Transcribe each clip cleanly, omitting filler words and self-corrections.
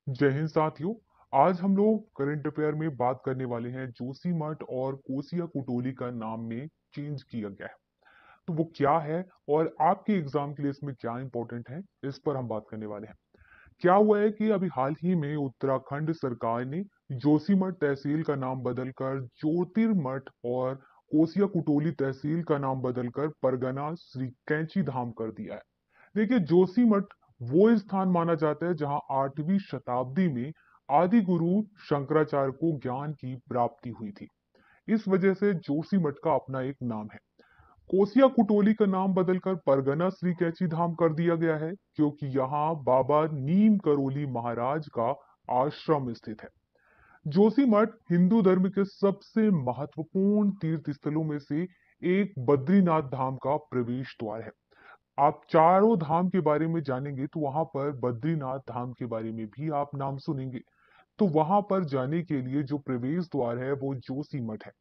जय हिंद साथियों। आज हम लोग करंट अफेयर में बात करने वाले हैं जोशीमठ और कोसिया कुटोली का नाम में चेंज किया गया है। तो वो क्या है और आपके एग्जाम के लिए इसमें क्या इंपॉर्टेंट है, इस पर हम बात करने वाले हैं। क्या हुआ है कि अभी हाल ही में उत्तराखंड सरकार ने जोशीमठ तहसील का नाम बदलकर ज्योतिर्मठ और कोसिया कुटोली तहसील का नाम बदलकर परगना श्री कैंची धाम कर दिया है। देखिए, जोशीमठ वो स्थान माना जाता है जहां 8वीं शताब्दी में आदि गुरु शंकराचार्य को ज्ञान की प्राप्ति हुई थी। इस वजह से जोशीमठ का अपना एक नाम है। कोसिया कुटोली का नाम बदलकर परगना श्री कैची धाम कर दिया गया है क्योंकि यहाँ बाबा नीम करोली महाराज का आश्रम स्थित है। जोशीमठ हिंदू धर्म के सबसे महत्वपूर्ण तीर्थ स्थलों में से एक बद्रीनाथ धाम का प्रवेश द्वार है। आप चारों धाम के बारे में जानेंगे तो वहां पर बद्रीनाथ धाम के बारे में भी आप नाम सुनेंगे। तो वहां पर जाने के लिए जो प्रवेश द्वार है वो जोशीमठ है।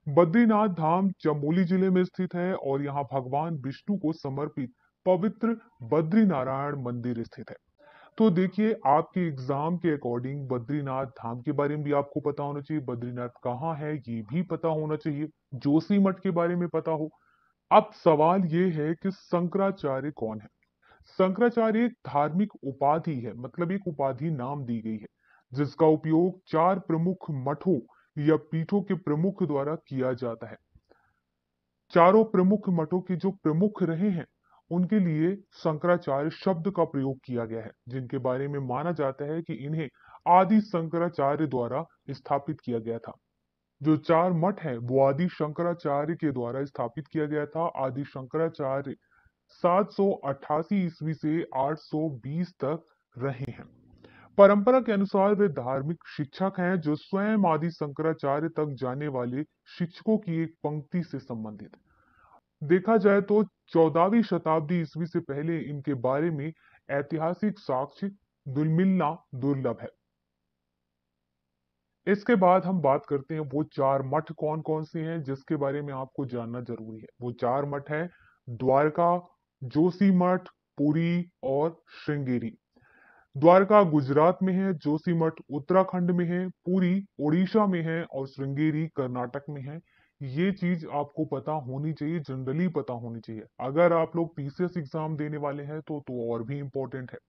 बद्रीनाथ धाम चमोली जिले में स्थित है और यहाँ भगवान विष्णु को समर्पित पवित्र बद्रीनारायण मंदिर स्थित है। तो देखिए, आपके एग्जाम के अकॉर्डिंग बद्रीनाथ धाम के बारे में भी आपको पता होना चाहिए, बद्रीनाथ कहाँ है ये भी पता होना चाहिए, जोशीमठ के बारे में पता हो। अब सवाल ये है कि शंकराचार्य कौन है। शंकराचार्य एक धार्मिक उपाधि है, मतलब एक उपाधि नाम दी गई है जिसका उपयोग चार प्रमुख मठों या पीठों के प्रमुख द्वारा किया जाता है। चारों प्रमुख मठों के जो प्रमुख रहे हैं उनके लिए शंकराचार्य शब्द का प्रयोग किया गया है, जिनके बारे में माना जाता है कि इन्हें आदि शंकराचार्य द्वारा स्थापित किया गया था। जो चार मठ है वो आदि शंकराचार्य के द्वारा स्थापित किया गया था। आदि शंकराचार्य 788 ईस्वी से 820 तक रहे हैं। परंपरा के अनुसार वे धार्मिक शिक्षक हैं जो स्वयं आदि शंकराचार्य तक जाने वाले शिक्षकों की एक पंक्ति से संबंधित। देखा जाए तो 14वीं शताब्दी ईस्वी से पहले इनके बारे में ऐतिहासिक साक्ष्य मिलना दुर्लभ है। इसके बाद हम बात करते हैं वो चार मठ कौन कौन से हैं जिसके बारे में आपको जानना जरूरी है। वो चार मठ हैं द्वारका, जोशीमठ, पुरी और श्रृंगेरी। द्वारका गुजरात में है, जोशीमठ उत्तराखंड में है, पुरी उड़ीसा में है और श्रृंगेरी कर्नाटक में है। ये चीज आपको पता होनी चाहिए, जनरली पता होनी चाहिए। अगर आप लोग पीसीएस एग्जाम देने वाले हैं तो और भी इंपॉर्टेंट है।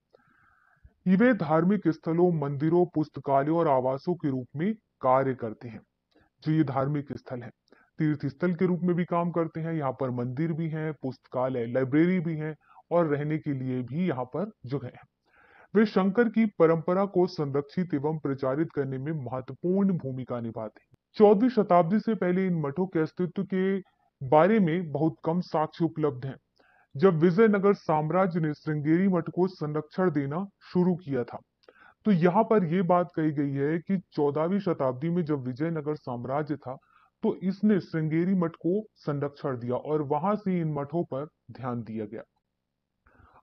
वे धार्मिक स्थलों, मंदिरों, पुस्तकालयों और आवासों के रूप में कार्य करते हैं। जो ये धार्मिक स्थल है, तीर्थ स्थल के रूप में भी काम करते हैं। यहाँ पर मंदिर भी हैं, पुस्तकालय, लाइब्रेरी भी हैं और रहने के लिए भी यहाँ पर जगह है। वे शंकर की परंपरा को संरक्षित एवं प्रचारित करने में महत्वपूर्ण भूमिका निभाते हैं। 14वीं शताब्दी से पहले इन मठों के अस्तित्व के बारे में बहुत कम साक्ष्य उपलब्ध हैं। जब विजयनगर साम्राज्य ने श्रृंगेरी मठ को संरक्षण देना शुरू किया था, तो यहाँ पर यह बात कही गई है कि 14वीं शताब्दी में जब विजयनगर साम्राज्य था तो इसने श्रृंगेरी मठ को संरक्षण दिया और वहां से इन मठों पर ध्यान दिया गया।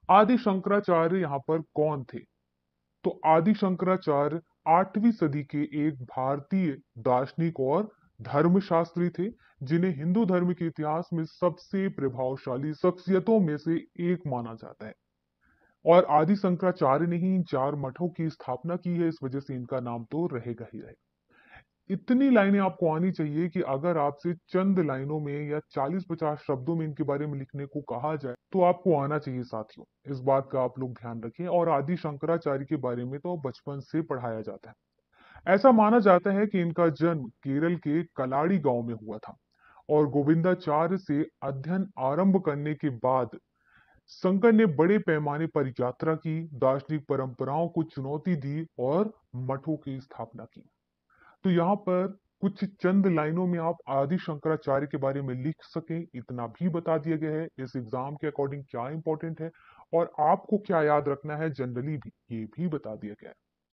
आदि शंकराचार्य यहाँ पर कौन थे? तो आदि शंकराचार्य 8वीं सदी के एक भारतीय दार्शनिक और धर्मशास्त्री थे, जिन्हें हिंदू धर्म के इतिहास में सबसे प्रभावशाली शख्सियतों में से एक माना जाता है। और आदि शंकराचार्य ने ही इन चार मठों की स्थापना की है, इस वजह से इनका नाम तो रहेगा ही रहेगा। इतनी लाइनें आपको आनी चाहिए कि अगर आपसे चंद लाइनों में या 40-50 शब्दों में इनके बारे में लिखने को कहा जाए तो आपको आना चाहिए साथियों। इस बात का आप लोग ध्यान रखें। और आदि शंकराचार्य के बारे में तो बचपन से पढ़ाया जाता है। ऐसा माना जाता है कि इनका जन्म केरल के कलाड़ी गांव में हुआ था और गोविंदाचार्य से अध्ययन आरंभ करने के बाद शंकर ने बड़े पैमाने पर यात्रा की, दार्शनिक परंपराओं को चुनौती दी और मठों की स्थापना की। तो यहाँ पर कुछ चंद लाइनों में आप आदि शंकराचार्य के बारे में लिख सकें, इतना भी बता दिया गया है। इस एग्जाम के अकॉर्डिंग क्या इंपॉर्टेंट है और आपको क्या याद रखना है जनरली भी, ये भी बता दिया गया है।